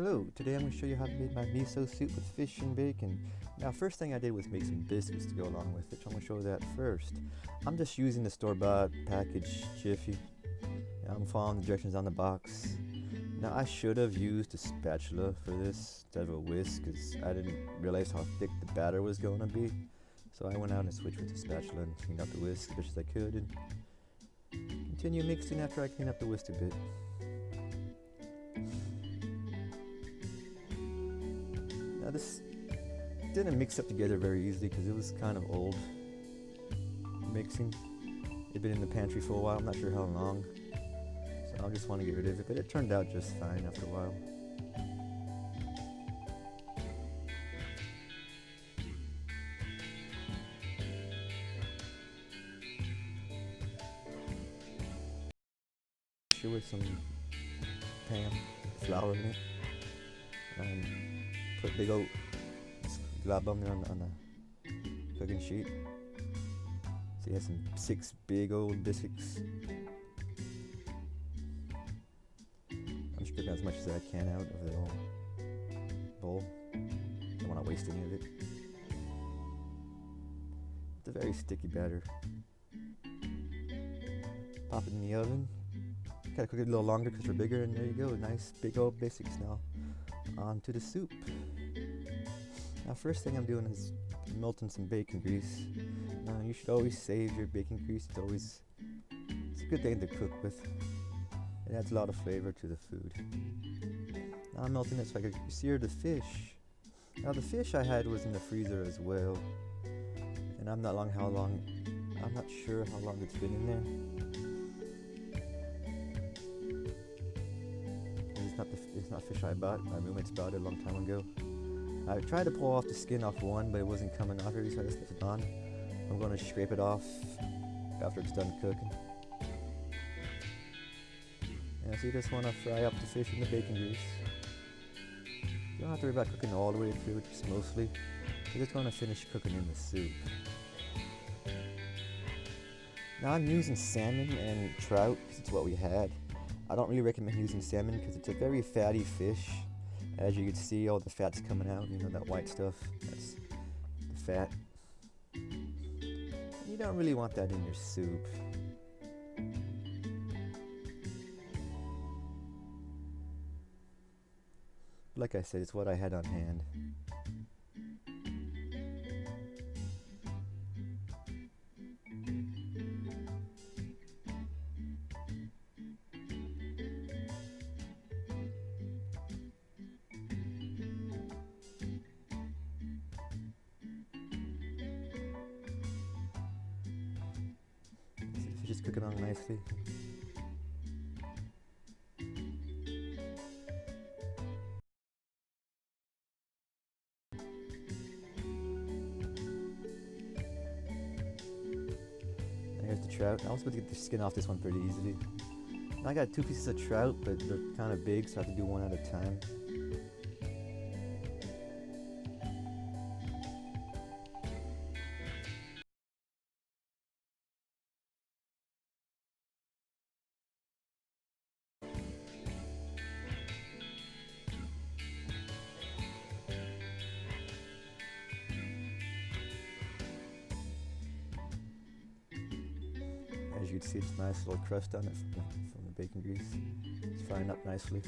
Hello, today I'm going to show you how to make my miso soup with fish and bacon. Now first thing I did was make some biscuits to go along with it, so I'm going to show that first. I'm just using the store-bought packaged Jiffy. I'm following the directions on the box. Now I should have used a spatula for this instead of a whisk because I didn't realize how thick the batter was going to be. So I went out and switched with the spatula and cleaned up the whisk as much as I could and continue mixing after I clean up the whisk a bit. Now this didn't mix up together very easily because it was kind of old mixing. It'd been in the pantry for a while, I'm not sure how long. So I just want to get rid of it, but it turned out just fine after a while. With some pan, flour in it, and put big old glob on there on the cooking sheet. So you have some 6 big old biscuits. I'm just putting as much as I can out of the whole bowl. Don't want to waste any of it. It's a very sticky batter. Pop it in the oven. Gotta cook it a little longer because we're bigger, and there you go, nice big old biscuits now. On to the soup. Now first thing I'm doing is melting some bacon grease. Now you should always save your bacon grease, it's a good thing to cook with. It adds a lot of flavor to the food. Now I'm melting it so I can sear the fish. Now the fish I had was in the freezer as well, and I'm not sure how long it's been in there. It's not fish I bought. My roommates bought it a long time ago. I tried to pull off the skin off one, but it wasn't coming off already, so I just left it on. I'm going to scrape it off after it's done cooking. Yeah, so you just want to fry up the fish in the bacon grease. You don't have to worry about cooking all the way through, just mostly. You're just going to finish cooking in the soup. Now I'm using salmon and trout because it's what we had. I don't really recommend using salmon because it's a very fatty fish. As you can see, all the fat's coming out, that white stuff, that's the fat. You don't really want that in your soup. Like I said, it's what I had on hand. Just cooking on nicely. Here's the trout. I was able to get the skin off this one pretty easily. Now I got 2 pieces of trout, but they're kind of big, so I have to do one at a time. As you can see, it's a nice little crust on it from the bacon grease. It's frying up nicely.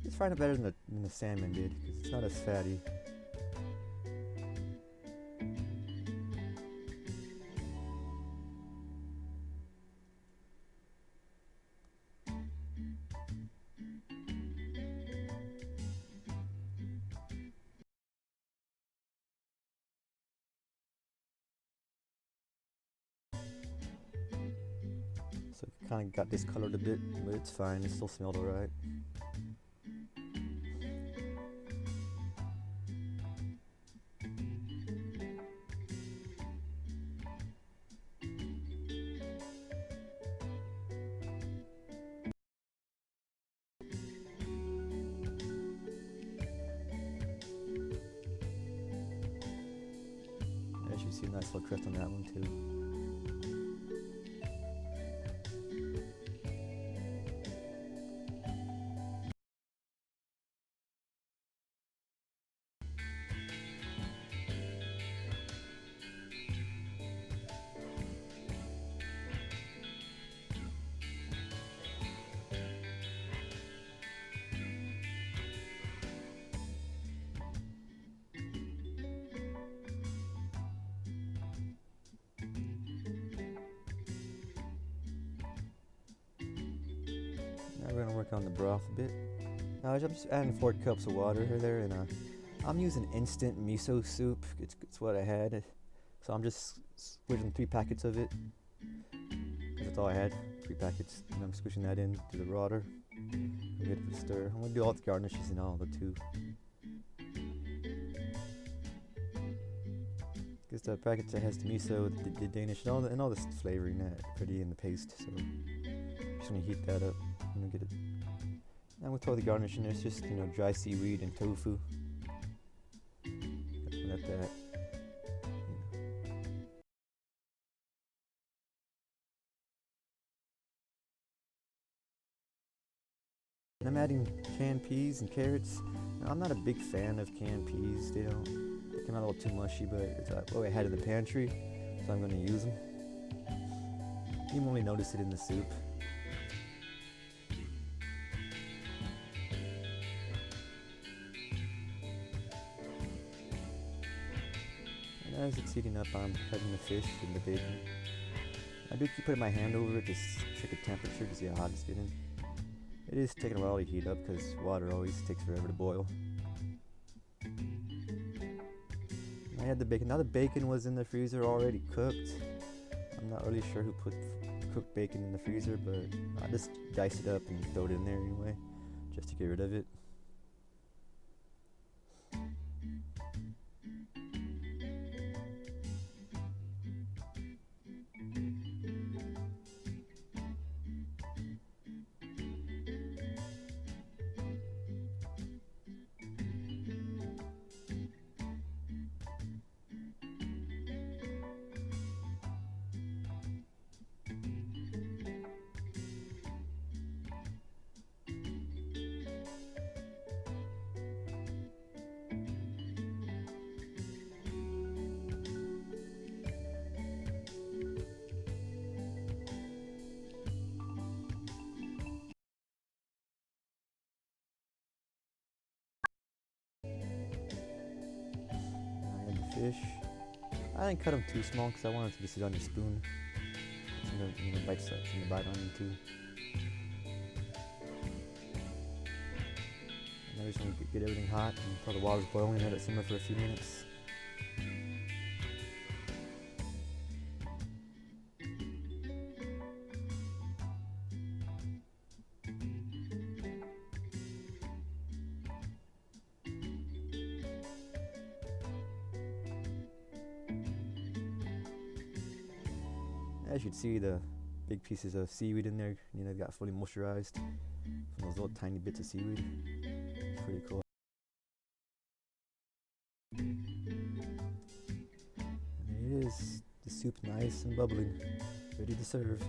It's frying up better than the salmon did because it's not as fatty. So it kind of got discolored a bit, but it's fine. It still smelled alright. As you see, a nice little crust on that one too. Now we're gonna work on the broth a bit. Now I'm just adding 4 cups of water there, and I'm using instant miso soup. It's what I had, so I'm just squishing 3 packets of it. Cause that's all I had, 3 packets, and I'm squishing that into the water. Give it a stir. I'm gonna do all the garnishes and all the too. Because the package that has the miso, the Danish, and all this flavoring that pretty in the paste. So just gonna heat that up. Get it. And with all the garnish in there, it's just dry seaweed and tofu. Let that. I'm adding canned peas and carrots. Now, I'm not a big fan of canned peas. They come out a little too mushy, but it's what I had in the pantry, so I'm going to use them. You won't really notice it in the soup. And as it's heating up, I'm adding the fish and the bacon. I do keep putting my hand over it to check the temperature to see how hot it's getting. It is taking a while to heat up because water always takes forever to boil. I had the bacon. Now the bacon was in the freezer already cooked. I'm not really sure who put cooked bacon in the freezer, but I just diced it up and throw it in there anyway, just to get rid of it. Fish. I didn't cut them too small because I wanted to just sit on the spoon. Bite something to bite on them too. And I just want to get everything hot until the water's boiling and let it simmer for a few minutes. As you can see, the big pieces of seaweed in there, got fully moisturized from those little tiny bits of seaweed. It's pretty cool. And there it is. The soup's nice and bubbling, ready to serve.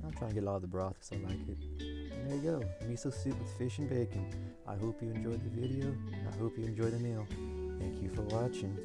I'm trying to get a lot of the broth because I like it. And there you go, miso soup with fish and bacon. I hope you enjoyed the video. I hope you enjoyed the meal. Thank you for watching.